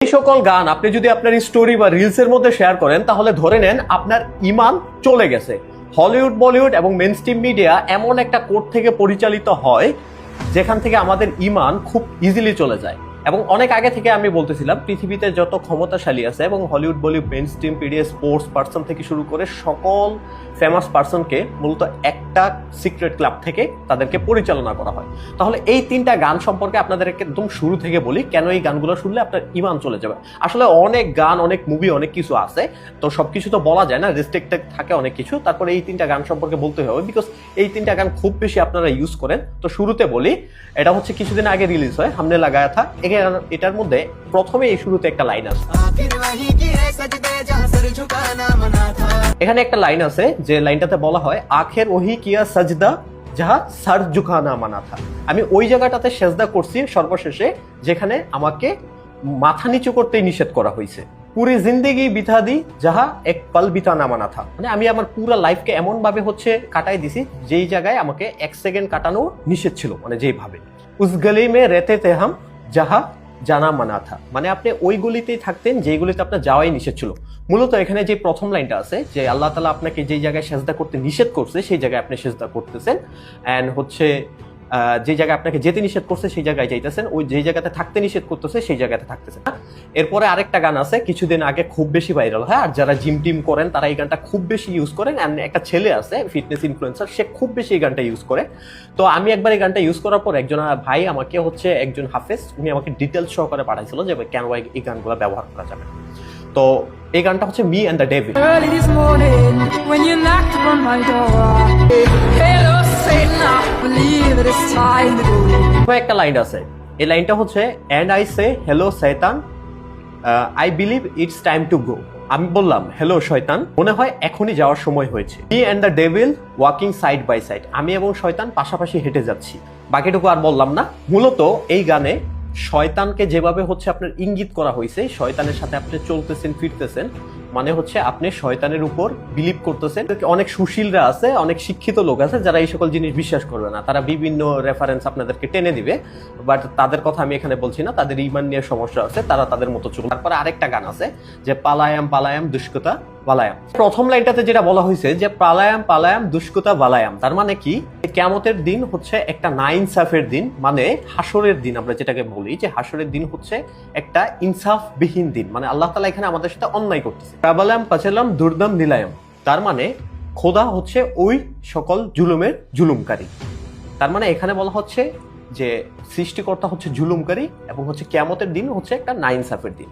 এই সকল গান আপনি যদি আপনার স্টোরি বা রিলসের মধ্যে শেয়ার করেন তাহলে ধরে নেন আপনার ঈমান চলে গেছে। হলিউড, বলিউড এবং মেইনস্ট্রিম মিডিয়া এমন একটা কোড থেকে পরিচালিত হয় যেখান থেকে আমাদের ঈমান খুব ইজিলি চলে যায়। এবং অনেক আগে থেকে আমি বলতেছিলাম পৃথিবীতে যত ক্ষমতাশালী আছে এবং Hollywood, Bollywood, mainstream media, sports person থেকে শুরু করে সকল ফেমাস পার্সনকে মূলত একটা সিক্রেট ক্লাব থেকে তাদেরকে পরিচালনা করা হয়। তাহলে এই তিনটা গান সম্পর্কে আপনাদেরকে একদম শুরু থেকে বলি কেন এই গানগুলো শুনলে আপনার ঈমান চলে যাবে। আসলে অনেক গান, অনেক মুভি, অনেক কিছু আছে, তো সবকিছু তো বলা যায় না, রেস্ট্রিক্টেড থাকে অনেক কিছু। তারপরে এই তিনটা গান সম্পর্কে বলতে হবে বিকজ এই তিনটা গান খুব বেশি আপনারা ইউজ করেন। তো শুরুতে বলি, এটা হচ্ছে কিছুদিন আগে রিলিজ হয়, হামনে লাগায়া থা। এটার মধ্যে প্রথমে এই শুরুতে একটা লাইন আছে, এখানে একটা লাইন আছে যে লাইনটাতে বলা হয় আখের ওহি কিয়া সাজদা যাহা সার ঝুকানা মানা থা। আমি ওই জায়গাটাতে সেজদা করছি সর্বশেষে যেখানে আমাকে মাথা নিচু করতেই নিষেধ করা হয়েছে। পুরি জিন্দেগি বিথা দি যাহা এক পল বিতানা মানা থা, মানে আমি আমার পুরো লাইফকে এমন ভাবে কাটাই দিছি যেই জায়গায় আমাকে এক সেকেন্ড কাটানো নিষেধ ছিল, মানে যেইভাবে উস গলি মে রেতে তে হাম যাহা জানা মানা থা, মানে আপনি ওই গলিতেই থাকতেন যেইগুলিতে আপনার যাওয়াই নিষেধ ছিল। মূলত এখানে যে প্রথম লাইনটা আছে যে আল্লাহ তাআলা আপনাকে যেই জায়গায় সেজদা করতে নিষেধ করছে সেই জায়গায় আপনি সেজদা করতেছেন, এন্ড হচ্ছে যে জায়গায় আপনাকে যেতে নিষেধ করছে সেই জায়গায় যাইতেছেন, ওই যে জায়গাতে থাকতে নিষেধ করতেছে সেই জায়গাতে থাকতেছেন। এরপরে আরেকটা গান আছে কিছুদিন আগে খুব বেশি ভাইরাল হয়, আর যারা জিম টিম করেন তারা এই গানটা খুব বেশি ইউজ করেন। এন্ড একটা ছেলে আছে ফিটনেস ইনফ্লুয়েন্সার, সে খুব বেশি এই গানটা ইউজ করে। তো আমি একবার এই গানটা ইউজ করার পর একজন ভাই আমাকে একজন হাফেজ, উনি আমাকে ডিটেলস সহকারে পাঠাইছিল যে কেন এই গানগুলো ব্যবহার করা যাবে। তো এই গানটা হচ্ছে মি অ্যান্ড দ্য ডেভিল। একটা লাইন আছে, এই লাইনটা হচ্ছে এন্ড আই সে হ্যালো শয়তান I believe it's time to go. আমি বললাম হ্যালো শয়তান, মনে হয় এখনই যাওয়ার সময় হয়েছে। Me and the devil walking side by side, আমি এবং শয়তান পাশাপাশি হেঁটে যাচ্ছি। বাকিটুকু আর বললাম না। মূলত এই গানে শয়তানকে যেভাবে আপনার ইঙ্গিত করা হয়েছে, শয়তানের সাথে আপনি চলতেছেন ফিরতেছেন, মানে আপনি শয়তানের উপর বিলিভ করতেছেন। অনেক সুশীলরা আছে, অনেক শিক্ষিত লোক আছে যারা এই সকল জিনিস বিশ্বাস করবে না, তারা বিভিন্ন রেফারেন্স আপনাদেরকে টেনে দিবে, বাট তাদের কথা আমি এখানে বলছি না, তাদের ঈমান নিয়ে সমস্যা আছে, তারা তাদের মতো চলবে। তারপরে আরেকটা গান আছে যে পালায়াম পালায়াম দুষ্কতা বালায়াম। প্রথম লাইনটাতে যেটা বলা হয়েছে যে পালায়াম পালায়াম দুষ্কতা বালায়াম, তার মানে কি কিয়ামতের দিন হচ্ছে একটা নাইনসাফের দিন, মানে হাসরের দিন। আমরা যেটাকে বলি যে হাসরের দিন হচ্ছে একটা ইনসাফবিহীন দিন, মানে আল্লাহ তাআলা এখানে আমাদের সাথে অন্যায় করতেছে। প্রাবালাম পাচালাম দুর্দাম নিলায়াম, তার মানে খোদা হচ্ছে ওই সকল জুলুমের জুলুমকারী। তার মানে এখানে বলা হচ্ছে যে সৃষ্টিকর্তা হচ্ছে জুলুমকারী এবং কিয়ামতের দিন হচ্ছে একটা নাইনসাফের দিন।